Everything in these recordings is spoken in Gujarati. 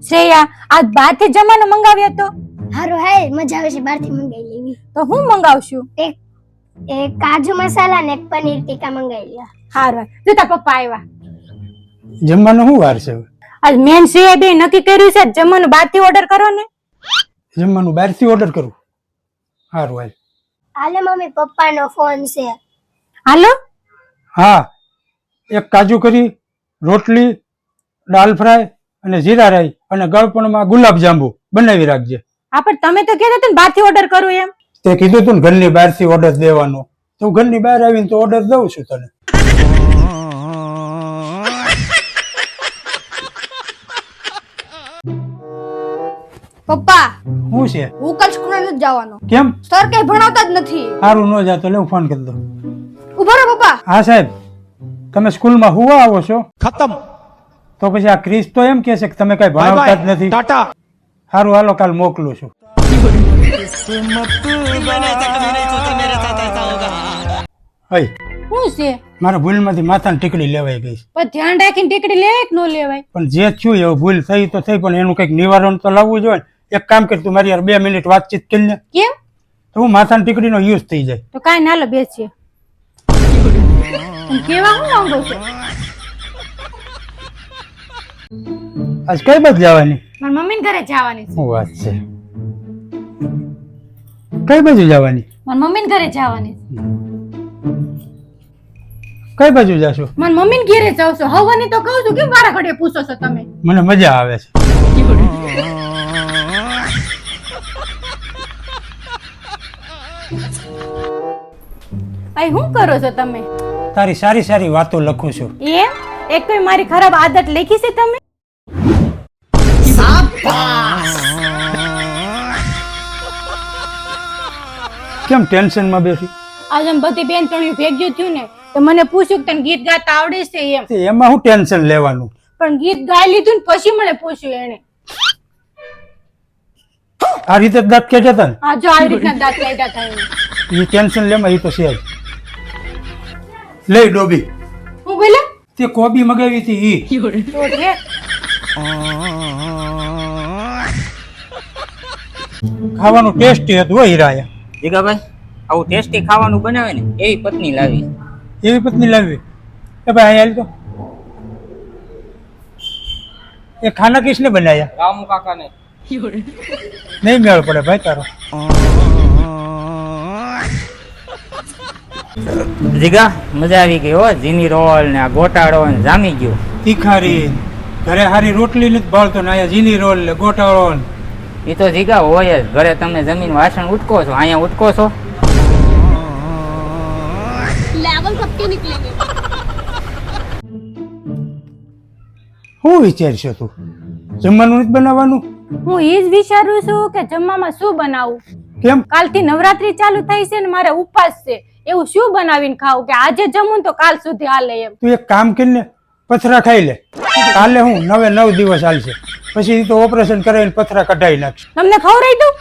શ્રેયા આજ બહારથી જમવાનું મંગાવ્યો તો હારું હાય મજા આવે છે બહારથી મંગાવી લેવી. તો હું મંગાવશું? એક કાજુ મસાલા ને એક પનીર ટીકા મંગાવી લ્યો. હારું જો તાર પપ્પા આવ્યા. જમવાનું શું વાર છે? આજ મેન શ્રેયા બે નક્કી કર્યું છે જમવાનું બહારથી ઓર્ડર કરો ને. જમવાનું બહારથી ઓર્ડર કરું? સારું હાલ. હાલે મમ્મી પપ્પાનો ફોન છે. હાલો. હા, એક કાજુ કરી, રોટલી, દાલ ફ્રાય અને જીરા રાઈ અને ગળપણમાં ગુલાબ જાંબુ બનાવી રાખજે. હા પણ તમે તો કહેતા હતા ને બહારથી ઓર્ડર કરું એમ. તે કીધું તું ને ઘરની બહારથી ઓર્ડર દેવાનો, તો ઘરની બહાર આવીને તો ઓર્ડર દઉં છું તને. પપ્પા શું છે? હું કાલ સ્કૂલે નથી જવાનો. કેમ? સર કઈ ભણાવતા જ નથી. સારું ન જાતો લે હું ફોન કરી દઉં. ઉભો રહો પપ્પા. હા સાહેબ, તમે સ્કૂલમાં હુવા આવો છો? ખતમ. તો પછી આ ક્રિસ તો એમ કહે છે કે તમે કઈ ભણાવતા જ નથી. ટાટા. સારું હાલો કાલ મોકલું છું. હઈ શું છે? મારા ભૂલમાંથી માથાની ટીકડી લેવાઈ ગઈ છે. પણ ધ્યાન રાખીને ટીકડી લેવાય કે ન લેવાય? પણ જે થયું એવું ભૂલ થઈ તો થઈ, પણ એનું કંઈક નિવારણ તો લાવવું જોઈએ. એક કામ કર, તું મારી યાર 2 મિનિટ વાતચીત કરી લે. કેમ? તો હું માથાની ટીકડીનો યુઝ થઈ જાય. તો કાઈ ના લો બેસીએ. કેવા હું માંગો છો? આજ કઈ બાજુ જવાની? મારી મમ્મીને ઘરે જવાની છે. શું વાત છે? કઈ બાજુ જવાની? મારી મમ્મીને ઘરે જવાની છે. કઈ બાજુ જાશો? મારી મમ્મીને ઘરે જાવ છો? હવાની તો કહું છું કેમ વારા ઘડીએ પૂછો છો તમે? મને મજા આવે છે. આઈ શું કરો છો તમે? તારી સારી સારી વાતો લખું છું. એમ? એક કોઈ મારી ખરાબ આદત લખી છે તમે? કેમ ટેન્શનમાં બેઠી? આજે બધી બેનપણીઓ ભેગી થયું ને તો મને પૂછ્યું કે તને ગીત ગાતા આવડે છે એમ. તે એમાં હું ટેન્શન લેવાનું? પણ ગીત ગાઈ લીધું ને પછી મને પૂછ્યું એને. આ રીતે જ દાંત ખેંચ્યા હતા ને? આ જો આવી રીતના દાંત કાઢ્યા હતા એને. એ ટેન્શન લેમાં એ તો છે જ. લઈ ડોબી. હું બોલે? તે કોબી મગાવી હતી ઈ. તો રે. ખાવાનું ટેસ્ટી હતું હો હીરાયા. જીગાભાઈ આવું ટેસ્ટી ખાવાનું બનાવે ને એવી પત્ની લાવી. એવી પત્ની લાવી? એ ભાઈ અહીંયા તો એ ખાના કિસને બનાયા? રામુ કાકાને. નહીં મેળ પડે ભાઈ તારો. જીગા મજા આવી ગઈ હો. જીની રોલ ને આ ગોટાળો ને જામી ગયું. તીખારી ઘરે હારી રોટલી નથી ભાળતો ને અહીંયા જીની રોલ ને ગોટાળો ને. એ તો જીગા હોય જ. ઘરે તમે જમીન વાસણ ઉટકો છો, અહીંયા ઉટકો છો. શું વિચારશો તું? જમવાનું નથી બનાવવાનું? હું એ જ વિચારું છું કે જમવામાં શું બનાવું. કેમ? કાલથી નવરાત્રી ચાલુ થઈ છે ને મારે ઉપવાસ છે. એવું શું બનાવીને ખાવું કે આજે જમું તો કાલ સુધી હાલે એમ. તું એક કામ કરીને પથરા ખાઈ લે. કાલે હું 9 દિવસ હાલશે, પછી તો ઓપરેશન કરાવીને પથરા કઢાવી નાખશે. તમને ખવડાવી દઉં?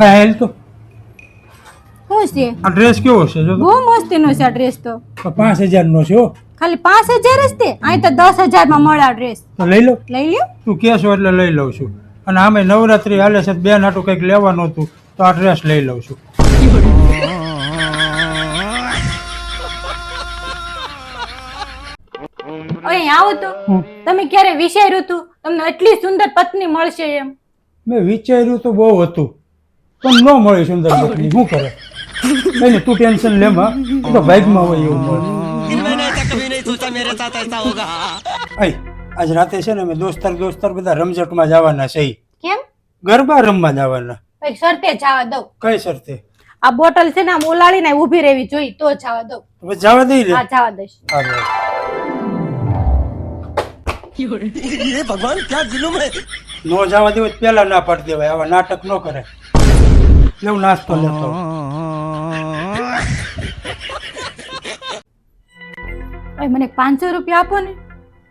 હા હેલ તો. શું છે? આ ડ્રેસ કેવો છે? જો બહુ મસ્તીનો છે આ ડ્રેસ તો. 5000 નો છે હો. ખાલી 5000 જ તે? અહીં તો 10,000 માં મળે આ ડ્રેસ. તો લઈ લો. લઈ લ્યો. તું કહેશો એટલે લઈ લઉં છું. અને આમે નવરાત્રી હાલે છે, બે નાટું કંઈક લેવાનું હતું તો આ ડ્રેસ લઈ લઉં છું. અહીં આવો તો તમે ક્યારે વિચાર્યું હતું તમને એટલી સુંદર પત્ની મળશે એમ? મેં વિચાર્યું તો બહુ હતું, પણ ન મળી સુંદર પત્ની. શું કરે? કઈ તું ટેન્શન લેમાં, તો ભાગમાં હોય એવું મળે. આજ રાતે છે ને અમે દોસ્તાર બધા રમઝટમાં જવાના છે. કેમ? ગરબા રમવા જવાના. કઈક શરતે જવા દઉં? કઈ શરતે? આ બોટલ છે ને આમ ઓલાળીને ઊભી રહેવી જોઈએ તો જવા દઉં. હવે જવા દઈ લે. હા જવા દઈશ. ભગવાન ક્યાં જુલુમ હે? નો જવા દેવો પેલા ના પાડી દેવાય. આવા નાટક ન કરે. લેવું નાસ્તો લેતો. મને 500 રૂપિયા આપો ને.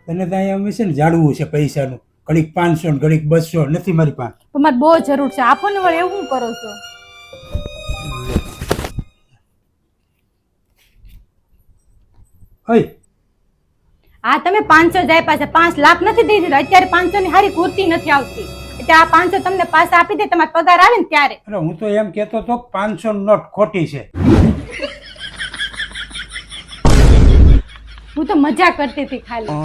તને તો અહીંયા છે ને જાડવું છે પૈસાનું. ઘડીક 500 ને ઘડીક 200 નથી મારી પાસે. તો મારે બહુ જરૂર છે, આપો ને. વળી એવું કરો છો? હા તમે 500 જ આપ્યા છે, 5 લાખ નથી દઈ દીધા. અત્યારે 500 ની હારી કુર્તી નથી આવતી, એટલે આ 500 તમને પાછા આપી દે તમારો પગાર આવે ને ત્યારે. અરે હું તો એમ કહેતો હતો કે 500 નોટ ખોટી છે. હું તો મજા કરતી હતી ખાલી.